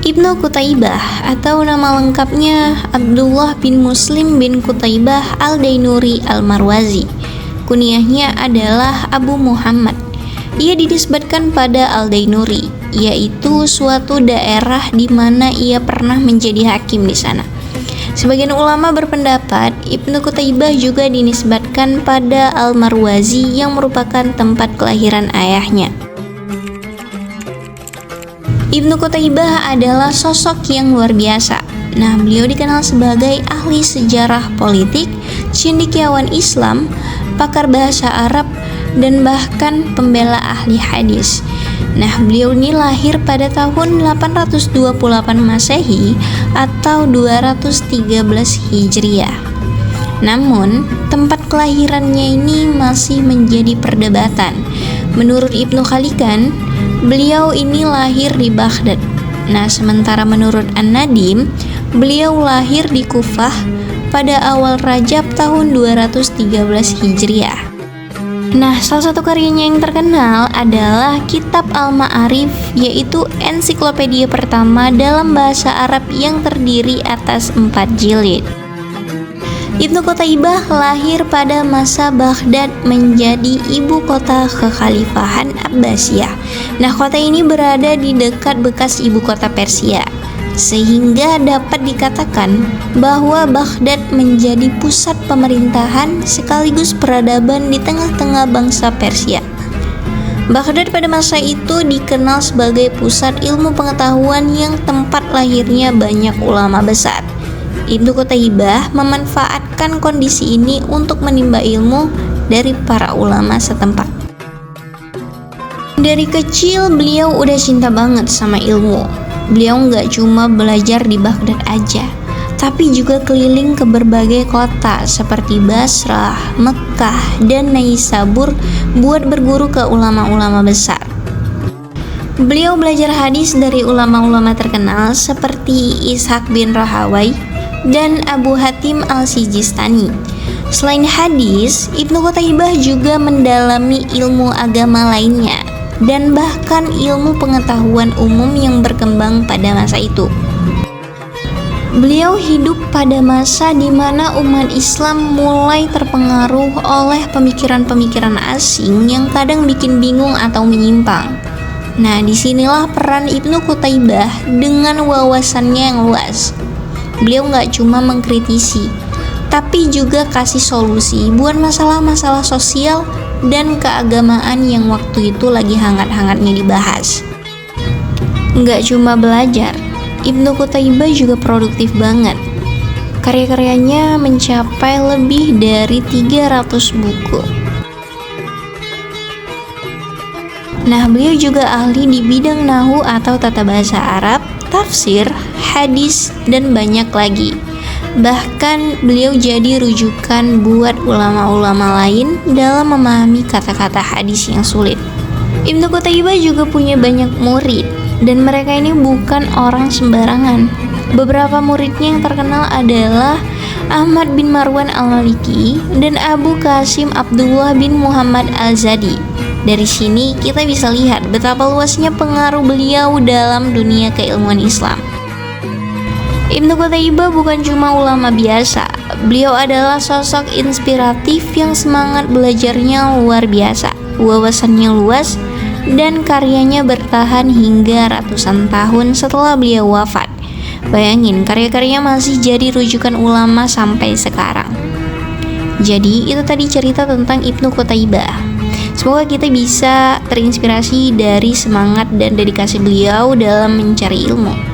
Ibnu Qutaibah atau nama lengkapnya Abdullah bin Muslim bin Qutaibah al-Dainuri al-Marwazi. Kunyahnya adalah Abu Muhammad. Ia dinisbatkan pada al-Dainuri, yaitu suatu daerah di mana ia pernah menjadi hakim di sana. Sebagian ulama berpendapat Ibnu Qutaibah juga dinisbatkan pada al-Marwazi yang merupakan tempat kelahiran ayahnya. Ibnu Qutaibah adalah sosok yang luar biasa. Nah, beliau dikenal sebagai ahli sejarah politik, cendekiawan Islam, pakar bahasa Arab, dan bahkan pembela ahli hadis. Nah, beliau ini lahir pada tahun 828 Masehi atau 213 Hijriah. Namun, tempat kelahirannya ini masih menjadi perdebatan. Menurut Ibnu Khalikan, beliau ini lahir di Baghdad. Nah, sementara menurut An-Nadim, beliau lahir di Kufah pada awal Rajab tahun 213 Hijriah. Nah, salah satu karyanya yang terkenal adalah Kitab Al-Ma'arif, yaitu ensiklopedia pertama dalam bahasa Arab yang terdiri atas 4 jilid. Ibnu Qutaibah lahir pada masa Baghdad menjadi ibu kota kekhalifahan Abbasiyah. Nah, kota ini berada di dekat bekas ibu kota Persia, sehingga dapat dikatakan bahwa Baghdad menjadi pusat pemerintahan sekaligus peradaban di tengah-tengah bangsa Persia. Baghdad pada masa itu dikenal sebagai pusat ilmu pengetahuan yang tempat lahirnya banyak ulama besar. Ibnu Qutaibah memanfaatkan kondisi ini untuk menimba ilmu dari para ulama setempat. Dari kecil beliau udah cinta banget sama ilmu. Beliau nggak cuma belajar di Baghdad aja, tapi juga keliling ke berbagai kota seperti Basrah, Mekkah, dan Naisabur buat berguru ke ulama-ulama besar. Beliau belajar hadis dari ulama-ulama terkenal seperti Ishaq bin Rahawai dan Abu Hatim al-Sijistani. Selain hadis, Ibnu Qutaibah juga mendalami ilmu agama lainnya dan bahkan ilmu pengetahuan umum yang berkembang pada masa itu. Beliau hidup pada masa di mana umat Islam mulai terpengaruh oleh pemikiran-pemikiran asing yang kadang bikin bingung atau menyimpang. Nah, disinilah peran Ibnu Qutaibah dengan wawasannya yang luas. Beliau nggak cuma mengkritisi, tapi juga kasih solusi buat masalah-masalah sosial dan keagamaan yang waktu itu lagi hangat-hangatnya dibahas. Nggak cuma belajar, Ibnu Qutaibah juga produktif banget. Karya-karyanya mencapai lebih dari 300 buku. Nah, beliau juga ahli di bidang nahwu atau tata bahasa Arab, tafsir, hadis, dan banyak lagi. Bahkan beliau jadi rujukan buat ulama-ulama lain dalam memahami kata-kata hadis yang sulit. Ibnu Qutaibah juga punya banyak murid, dan mereka ini bukan orang sembarangan. Beberapa muridnya yang terkenal adalah Ahmad bin Marwan al-Maliki dan Abu Qasim Abdullah bin Muhammad al-Zadi. Dari sini kita bisa lihat betapa luasnya pengaruh beliau dalam dunia keilmuan Islam. Ibnu Qutaibah bukan cuma ulama biasa, beliau adalah sosok inspiratif yang semangat belajarnya luar biasa, wawasannya luas, dan karyanya bertahan hingga ratusan tahun setelah beliau wafat. Bayangin, karya-karyanya masih jadi rujukan ulama sampai sekarang. Jadi itu tadi cerita tentang Ibnu Qutaibah. Semoga kita bisa terinspirasi dari semangat dan dedikasi beliau dalam mencari ilmu.